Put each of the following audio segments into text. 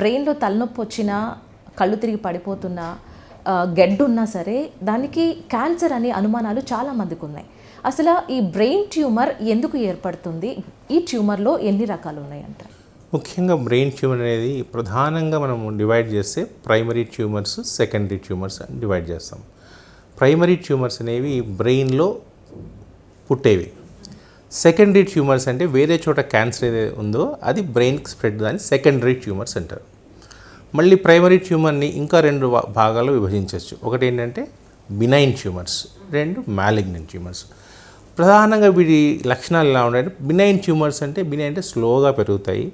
బ్రెయిన్లో తలనొప్పి వచ్చినా, కళ్ళు తిరిగి పడిపోతున్నా, గెడ్డు ఉన్నా సరే దానికి క్యాన్సర్ అనే అనుమానాలు చాలామందికి ఉన్నాయి. అసలు ఈ బ్రెయిన్ ట్యూమర్ ఎందుకు ఏర్పడుతుంది? ఈ ట్యూమర్లో ఎన్ని రకాలు ఉన్నాయంటారు? ముఖ్యంగా బ్రెయిన్ ట్యూమర్ అనేది ప్రధానంగా మనము డివైడ్ చేస్తే ప్రైమరీ ట్యూమర్స్, సెకండరీ ట్యూమర్స్ అని డివైడ్ చేస్తాం. ప్రైమరీ ట్యూమర్స్ అనేవి బ్రెయిన్లో పుట్టేవి. సెకండరీ ట్యూమర్స్ అంటే వేరే చోట క్యాన్సర్ ఏదైతే ఉందో అది బ్రెయిన్కి స్ప్రెడ్, దాన్ని సెకండరీ ట్యూమర్స్ అంటారు. మళ్ళీ ప్రైమరీ ట్యూమర్ని ఇంకా రెండు భాగాలు విభజించవచ్చు. ఒకటి ఏంటంటే బినైన్ ట్యూమర్స్, రెండు మ్యాలిగ్నెంట్ ట్యూమర్స్. ప్రధానంగా వీటి లక్షణాలు ఎలా ఉన్నాయంటే, బినైన్ ట్యూమర్స్ అంటే బినైన్ అంటే స్లోగా పెరుగుతాయి,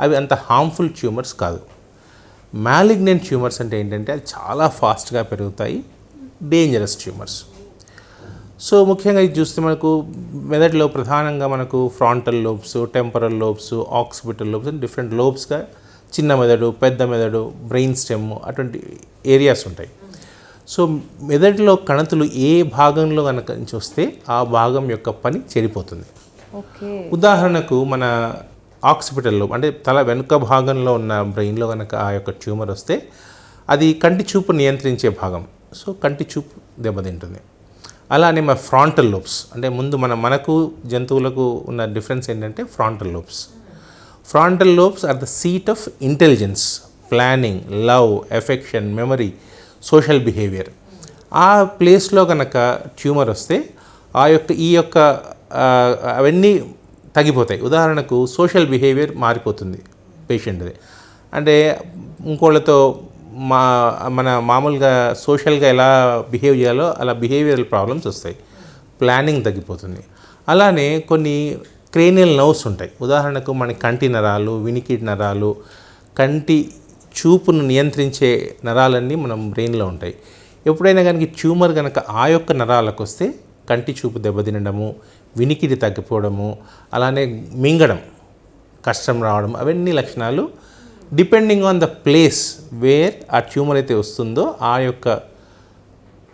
అవి అంత హార్మ్ఫుల్ ట్యూమర్స్ కాదు. మ్యాలిగ్నెంట్ ట్యూమర్స్ అంటే ఏంటంటే అది చాలా ఫాస్ట్గా పెరుగుతాయి, డేంజరస్ ట్యూమర్స్. సో ముఖ్యంగా ఇది చూస్తే మనకు మెదడులో ప్రధానంగా మనకు frontal lobes, temporal lobes, occipital lobes అని డిఫరెంట్ లోబ్స్గా చిన్న మెదడు, పెద్ద మెదడు, బ్రెయిన్ స్టెమ్ అటువంటి ఏరియాస్ ఉంటాయి. సో మెదడులో కణతులు ఏ భాగంలో కనుక నుంచి వస్తే ఆ భాగం యొక్క పని చెడిపోతుంది. ఉదాహరణకు మన ఆక్సిపిటల్ లోబ్ అంటే తల వెనుక భాగంలో ఉన్న బ్రెయిన్లో కనుక ఆ యొక్క ట్యూమర్ వస్తే అది కంటి చూపు నియంత్రించే భాగం, సో కంటి చూపు దెబ్బతింటుంది. అలానే మన ఫ్రాంటల్ లోబ్స్ అంటే ముందు మనకు జంతువులకు ఉన్న డిఫరెన్స్ ఏంటంటే frontal lobes. Frontal lobes are the seat of intelligence, planning, love, affection, memory, social behaviour. ఆ ప్లేస్లో కనుక ట్యూమర్ వస్తే ఈ యొక్క అవన్నీ తగ్గిపోతాయి. ఉదాహరణకు సోషల్ బిహేవియర్ మారిపోతుంది పేషెంట్ది. అంటే ఇంకోళ్ళతో మన మామూలుగా సోషల్గా ఎలా బిహేవ్ చేయాలో అలా బిహేవియరల్ ప్రాబ్లమ్స్ వస్తాయి, ప్లానింగ్ తగ్గిపోతుంది. అలానే కొన్ని క్రేనియల్ నర్వ్స్ ఉంటాయి. ఉదాహరణకు మన కంటి నరాలు, వినికిడి నరాలు, కంటి చూపును నియంత్రించే నరాలన్నీ మనం బ్రెయిన్లో ఉంటాయి. ఎప్పుడైనా కనుక ట్యూమర్ కనుక ఆ యొక్క నరాలకు వస్తే కంటి చూపు దెబ్బతినడము, వినికిడి తగ్గిపోవడము, అలానే మింగడం కష్టం రావడం, అవన్నీ లక్షణాలు depending on the place where ఆ ట్యూమర్ అయితే వస్తుందో ఆ యొక్క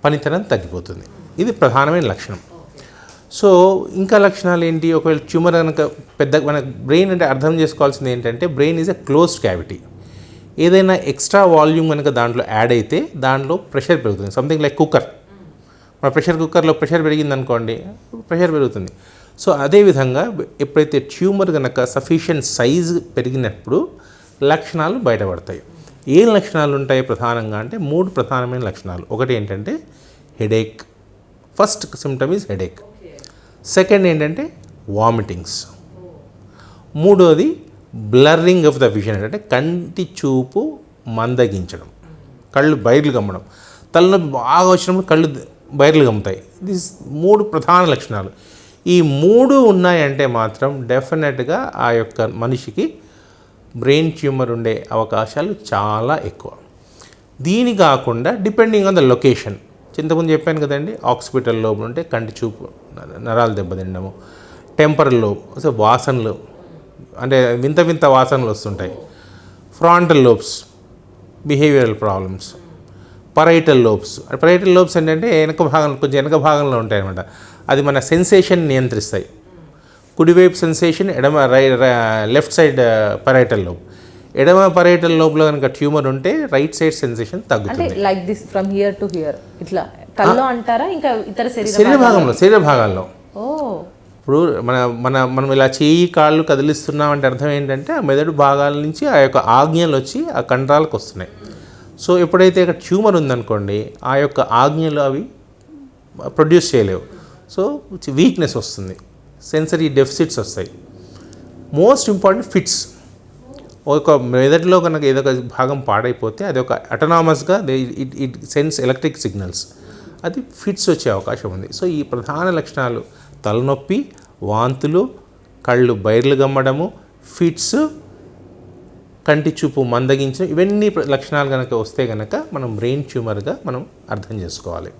పనితనం తగ్గిపోతుంది. ఇది ప్రధానమైన లక్షణం. సో ఇంకా లక్షణాలు ఏంటి? ఒకవేళ ట్యూమర్ కనుక మన బ్రెయిన్ అంటే అర్థం చేసుకోవాల్సింది ఏంటంటే brain is a closed cavity. ఏదైనా ఎక్స్ట్రా వాల్యూమ్ కనుక దాంట్లో యాడ్ అయితే దాంట్లో ప్రెషర్ పెరుగుతుంది. సంథింగ్ లైక్ కుక్కర్, మన ప్రెషర్ కుక్కర్లో ప్రెషర్ పెరిగింది అనుకోండి, ప్రెషర్ పెరుగుతుంది. సో అదేవిధంగా ఎప్పుడైతే ట్యూమర్ కనుక సఫిషియెంట్ సైజ్ పెరిగినప్పుడు లక్షణాలు బయటపడతాయి. ఏ లక్షణాలు ఉంటాయి ప్రధానంగా అంటే 3 ప్రధానమైన లక్షణాలు. ఒకటి ఏంటంటే headache, first symptom is headache. Second ఏంటంటే వామిటింగ్స్. మూడోది బ్లర్రింగ్ ఆఫ్ ద విజన్ అంటే కంటి చూపు మందగించడం, కళ్ళు బయర్లు గమ్మడం. తలనొప్పి బాగా వచ్చినప్పుడు కళ్ళు బయర్లు గమ్ముతాయి. ఇది 3 ప్రధాన లక్షణాలు. ఈ 3 ఉన్నాయంటే మాత్రం డెఫినెట్గా ఆ యొక్క మనిషికి బ్రెయిన్ ట్యూమర్ ఉండే అవకాశాలు చాలా ఎక్కువ. దీని కాకుండా డిపెండింగ్ ఆన్ ద లొకేషన్, చింతకుముందు చెప్పాను కదండి, ఆక్సిపిటల్ లోబ్ ఉంటే కంటి చూపు నరాలు దెబ్బతినడము, టెంపరల్ లోబ్ అసలు వాసనలు అంటే వింత వింత వాసనలు వస్తుంటాయి, frontal lobes behavioural problems, parietal lobes. Parietal lobes ఏంటంటే కొంచెం వెనక భాగంలో ఉంటాయి అన్నమాట. అది మన సెన్సేషన్ నియంత్రిస్తాయి. కుడివైపు సెన్సేషన్, లెఫ్ట్ సైడ్ పరైటల్ లోబ్. ఎడమ పరైటల్ లోబ్లో కనుక ట్యూమర్ ఉంటే రైట్ సైడ్ సెన్సేషన్ తగ్గుతుంది. అంటే like this from here to hear ఇట్లా కల్లో అంటారా ఇంకా ఇతర శరీర భాగాల్లో. ఇప్పుడు మనం ఇలా చేయి కాళ్ళు కదిలిస్తున్నామంటే అర్థం ఏంటంటే ఆ మెదడు భాగాల నుంచి ఆ యొక్క ఆజ్ఞలు వచ్చి ఆ కండరాలకు వస్తున్నాయి. సో ఎప్పుడైతే ఇక్కడ ట్యూమర్ ఉందనుకోండి ఆ యొక్క ఆజ్ఞలు అవి ప్రొడ్యూస్ చేయలేవు. సో వీక్నెస్ వస్తుంది, సెన్సరీ డెఫిసిట్స్ వస్తాయి. Most important fits. ఒక మెదడులో కనుక ఏదో ఒక భాగం పాడైపోతే అది ఒక అటోనామస్గా ఇట్ సెన్స్ ఎలక్ట్రిక్ సిగ్నల్స్, అది ఫిట్స్ వచ్చే అవకాశం ఉంది. సో ఈ ప్రధాన లక్షణాలు తలనొప్పి, వాంతులు, కళ్ళు బయర్లు గమ్మడము, ఫిట్స్, కంటి చూపు మందగించడం, ఇవన్నీ లక్షణాలు కనుక వస్తే కనుక మనం బ్రెయిన్ ట్యూమర్గా మనం అర్థం చేసుకోవాలి.